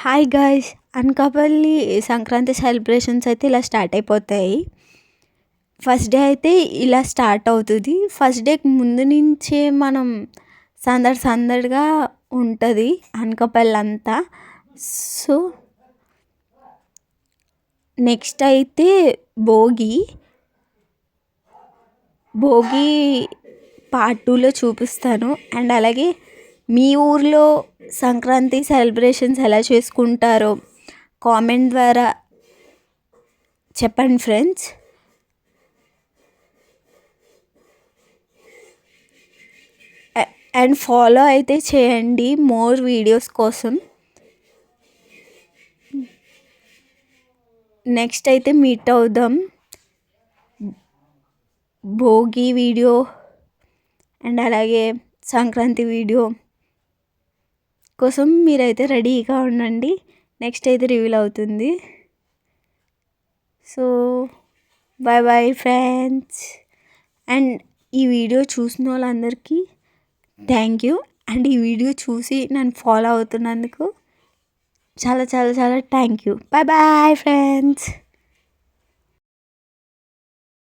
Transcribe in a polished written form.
Hi guys! Anakapalli Sankranti celebrations అయితే ఇలా start అయిపోతాయి. ఫస్ట్ డే అయితే ఇలా స్టార్ట్ అవుతుంది. ఫస్ట్ డేకి ముందు నుంచే మనం సందడిగా ఉంటుంది అనకాపల్లి అంతా. సో నెక్స్ట్ అయితే భోగి పార్ట్ 2లో చూపిస్తాను. అండ్ అలాగే మీ ఊర్లో సంక్రాంతి సెలబ్రేషన్స్ ఎలా చేసుకుంటారో కామెంట్ ద్వారా చెప్పండి ఫ్రెండ్స్. అండ్ ఫాలో అయితే చేయండి మోర్ వీడియోస్ కోసం. నెక్స్ట్ అయితే మీట్ అవుదాం భోగి వీడియో అండ్ అలాగే సంక్రాంతి వీడియో కోసం మీరైతే రెడీగా ఉండండి. నెక్స్ట్ అయితే రివీల్ అవుతుంది. So bye bye friends. And ఈ వీడియో చూసిన వాళ్ళందరికీ థ్యాంక్ యూ. అండ్ ఈ వీడియో చూసి నన్ను ఫాలో అవుతున్నందుకు చాలా చాలా చాలా thank you. Bye bye friends.